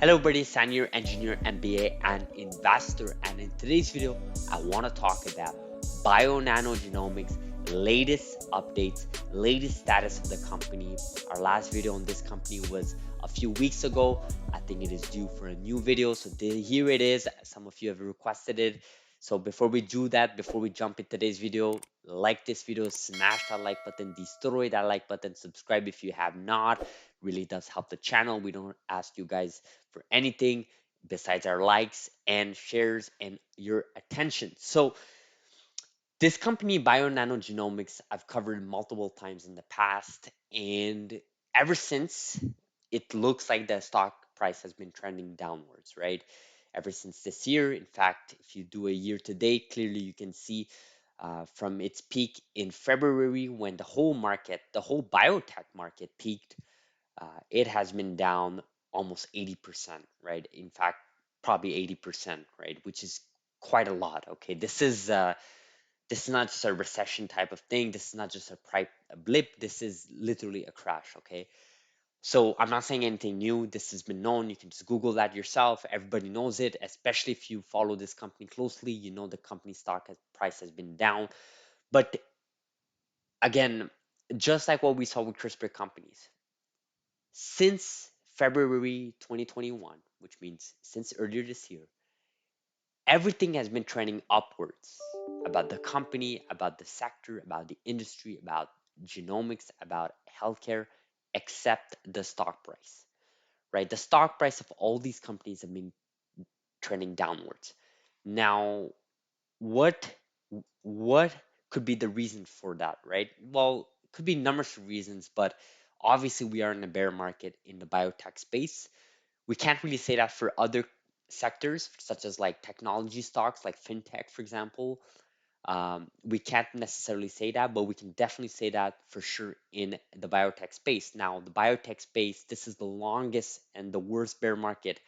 Hello everybody, Sanir, engineer, MBA, and investor. And in today's video, I want to talk about bio-nanogenomics, latest updates, latest status of the company. Our last video on this company was a few weeks ago. I think it is due for a new video. So here it is. Some of you have requested it. So before we do that, before we jump in today's video, like this video, smash that like button, destroy that like button, subscribe if you have not. Really does help the channel. We don't ask you guys for anything besides our likes and shares and your attention. So this company, Bio-Nanogenomics, I've covered multiple times in the past, and ever since, it looks like the stock price has been trending downwards, right? Ever since this year. In fact, if you do a year to date, clearly you can see from its peak in February when the whole market, the whole biotech market peaked, it has been down almost 80%, right? In fact, probably 80%, right? Which is quite a lot. Okay, this is not just a recession type of thing. This is not just a blip. This is literally a crash. Okay, so I'm not saying anything new. This has been known. You can just Google that yourself. Everybody knows it, especially if you follow this company closely. You know the company price has been down. But again, just like what we saw with CRISPR companies, since February 2021, which means since earlier this year, everything has been trending upwards about the company, about the sector, about the industry, about genomics, about healthcare, except the stock price, right? The stock price of all these companies have been trending downwards. Now, what what could be the reason for that, right? Well, it could be numerous reasons, but obviously we are in a bear market in the biotech space. We can't really say that for other sectors, such as like technology stocks, like fintech, for example. We can't necessarily say that, but we can definitely say that for sure in the biotech space. Now, the biotech space, this is the longest and the worst bear market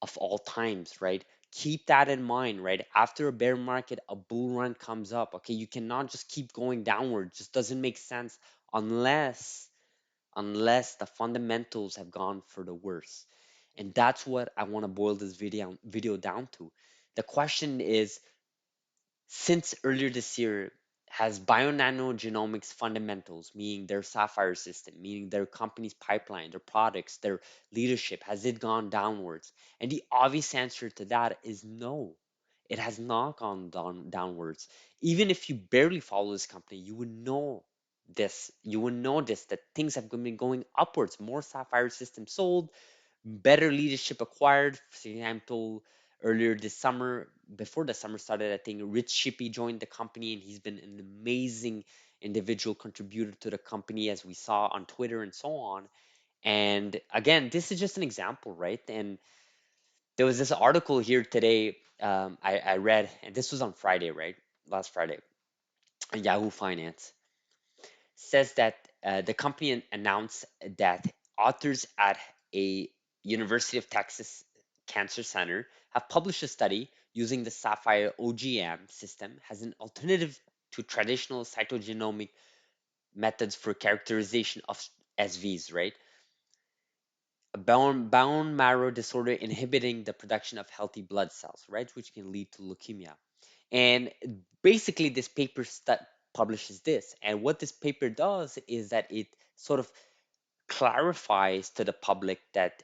of all times, right? Keep that in mind, right? After a bear market, a bull run comes up. Okay, you cannot just keep going downward. It just doesn't make sense unless the fundamentals have gone for the worse. And that's what I want to boil this video down to. The question is, since earlier this year, has bio-nanogenomics fundamentals, meaning their Sapphire system, meaning their company's pipeline, their products, their leadership, has it gone downwards? And the obvious answer to that is no. It has not gone downwards. Even if you barely follow this company, you would know this. You would know this that things have been going upwards. More Sapphire systems sold, better leadership acquired. For example, earlier this summer, before the summer started, I think Rich Shippey joined the company, and he's been an amazing individual contributor to the company, as we saw on Twitter and so on. And again, this is just an example, right? And there was this article here today, I read, and this was on Friday, right? Last Friday, on Yahoo Finance says that the company announced that authors at a University of Texas Cancer Center have published a study using the Sapphire OGM system as an alternative to traditional cytogenomic methods for characterization of SVs, right? A bone marrow disorder inhibiting the production of healthy blood cells, right, which can lead to leukemia. And basically, this paper publishes this. And what this paper does is that it sort of clarifies to the public that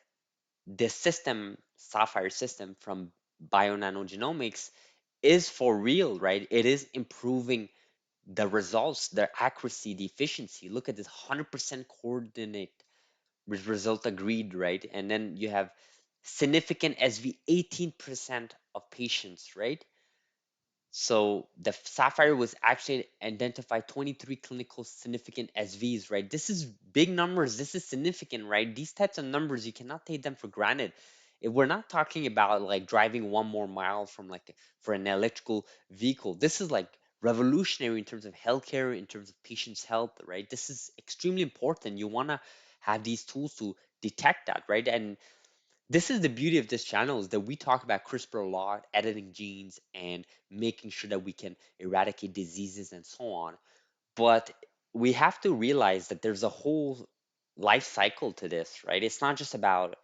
this system, Sapphire system from Bio-Nanogenomics, is for real, right? It is improving the results, the accuracy, the efficiency. Look at this 100% coordinate result agreed, right? And then you have significant SV 18% of patients, right? So the Sapphire was actually identified 23 clinical significant SVs, right? This is big numbers. This is significant, right? These types of numbers, you cannot take them for granted. If we're not talking about like driving one more mile from like for an electrical vehicle. This is like revolutionary in terms of healthcare, in terms of patients' health, right? This is extremely important. You want to have these tools to detect that, right? And this is the beauty of this channel is that we talk about CRISPR a lot, editing genes and making sure that we can eradicate diseases and so on. But we have to realize that there's a whole life cycle to this, right? It's not just about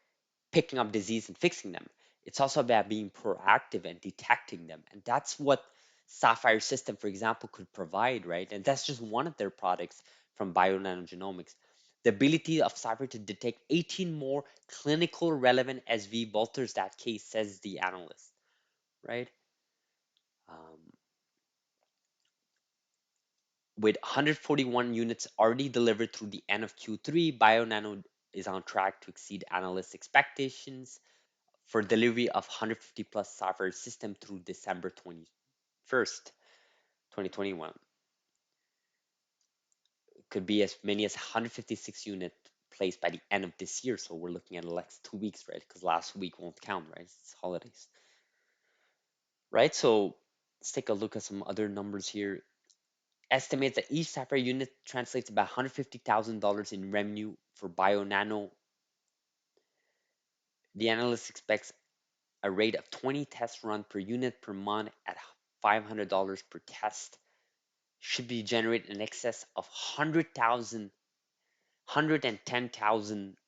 picking up disease and fixing them. It's also about being proactive and detecting them. And that's what Sapphire System, for example, could provide, right? And that's just one of their products from Bionanogenomics. The ability of Sapphire to detect 18 more clinical relevant SV bolsters that case, says the analyst, right? Um, with 141 units already delivered through the end of Q3, Bionano is on track to exceed analyst expectations for delivery of 150 plus Sapphire system through December 21st, 2021. It could be as many as 156 unit placed by the end of this year. So we're looking at the next 2 weeks, right? Because last week won't count, right? It's holidays, right? So let's take a look at some other numbers here. Estimates that each Sapphire unit translates about $150,000 in revenue for BioNano. The analyst expects a rate of 20 tests run per unit per month at $500 per test should be generated in excess of 110,000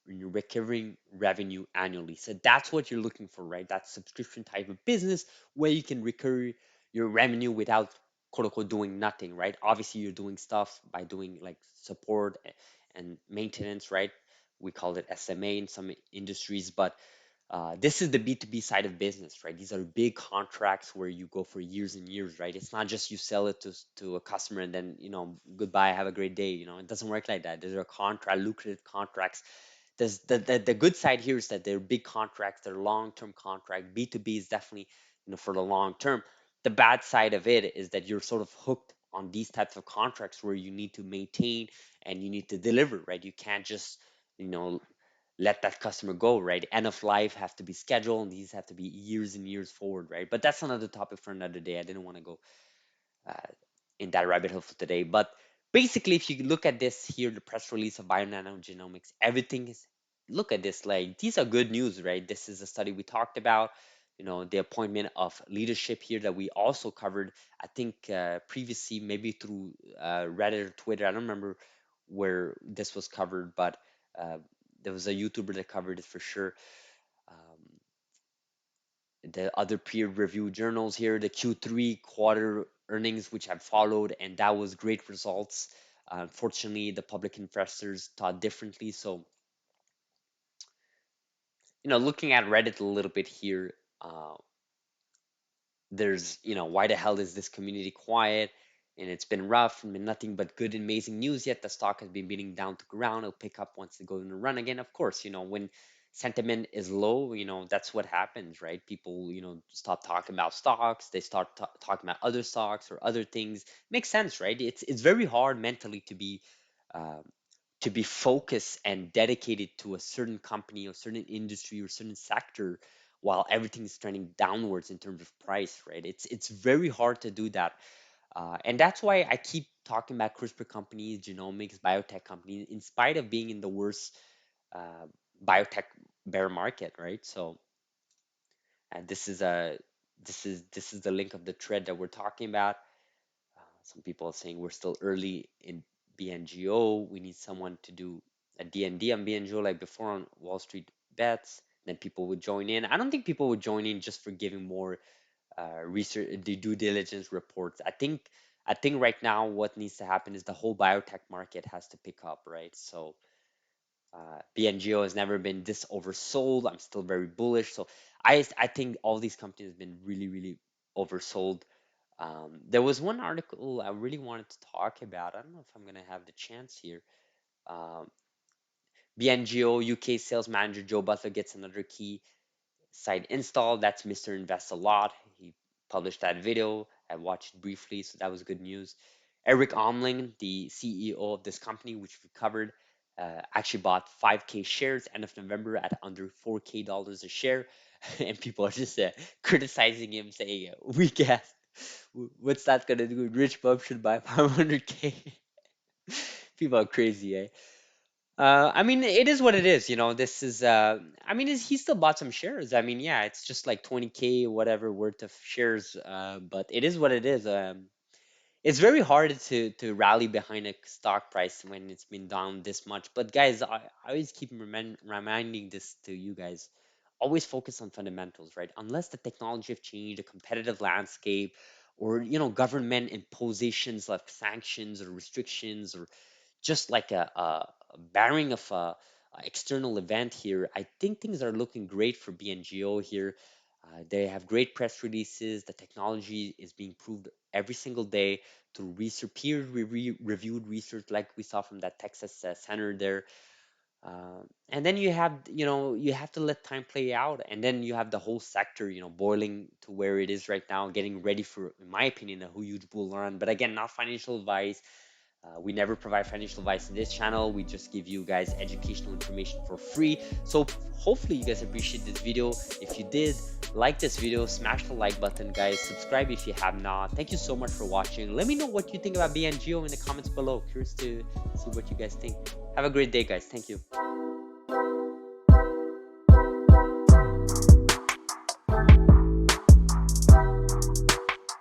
in recurring revenue annually. So that's what you're looking for, right? That subscription type of business where you can recur your revenue without quote unquote doing nothing, right? Obviously, you're doing stuff by doing like support and maintenance, right? We call it SMA in some industries, but this is the B2B side of business, right? These are big contracts where you go for years and years, right? It's not just you sell it to a customer and then, goodbye, have a great day. It doesn't work like that. These are lucrative contracts. There's the good side here is that they're big contracts, they're long-term contract. B2B is definitely, for the long term. The bad side of it is that you're sort of hooked on these types of contracts where you need to maintain and you need to deliver, right? You can't just, you know, let that customer go, right? End of life have to be scheduled, and these have to be years and years forward, right? But that's another topic for another day. I didn't want to go uh, in that rabbit hole for today. But basically, if you look at this here, the press release of Bionanogenomics, everything is, look at this, like these are good news, right? This is a study we talked about. The appointment of leadership here that we also covered, I think previously, maybe through Reddit or Twitter. I don't remember where this was covered, but uh, there was a YouTuber that covered it for sure. Um, the other peer review journals here, the Q3 quarter earnings, which I've followed, and that was great results. Unfortunately, the public investors thought differently. So, looking at Reddit a little bit here, uh, there's, why the hell is this community quiet? And it's been rough and been nothing but good and amazing news yet. The stock has been beating down to ground. It'll pick up once they go in a run again. Of course, when sentiment is low, that's what happens, right? People, stop talking about stocks. They start talking about other stocks or other things. Makes sense, right? It's very hard mentally um, to be focused and dedicated to a certain company or certain industry or certain sector while everything is trending downwards in terms of price, right? It's very hard to do that, and that's why I keep talking about CRISPR companies, genomics, biotech companies, in spite of being in the worst uh, biotech bear market, right? So, this is the link of the thread that we're talking about. Some people are saying we're still early in BNGO. We need someone to do a DND on BNGO like before on Wall Street bets. Then people would join in. I don't think people would join in just for giving more research, the due diligence reports. I think right now what needs to happen is the whole biotech market has to pick up, right? So BNGO has never been this oversold. I'm still very bullish. So I think all these companies have been really, really oversold. There was one article I really wanted to talk about. I don't know if I'm gonna have the chance here. Um, BNGO UK sales manager Joe Butler gets another key site installed. That's Mr. Invest a Lot. He published that video. I watched it briefly, so that was good news. Eric Omling, the CEO of this company, which we covered, actually bought 5K shares end of November at under $4K a share. And people are just criticizing him, saying, weak ass. What's that gonna do? Rich Bub should buy 500K. People are crazy, eh? I mean, it is what it is. This is, I mean, he still bought some shares. I mean, yeah, it's just like 20K, whatever worth of shares. But it is what it is. It's very hard to rally behind a stock price when it's been down this much. But guys, I always keep reminding this to you guys. always focus on fundamentals, right? Unless the technology have changed, the competitive landscape, or government impositions like sanctions or restrictions, or just like a bearing of a external event here, I think things are looking great for BNGO here. They have great press releases. The technology is being proved every single day through research, peer reviewed research, like we saw from that Texas center there. And then you have to let time play out, and then you have the whole sector, boiling to where it is right now, getting ready for, in my opinion, a huge bull run. But again, not financial advice. We never provide financial advice in this channel. We just give you guys educational information for free. So hopefully you guys appreciate this video. If you did, like this video, smash the like button, guys. Subscribe if you have not. Thank you so much for watching. Let me know what you think about BNGO in the comments below. Curious to see what you guys think. Have a great day, guys. Thank you.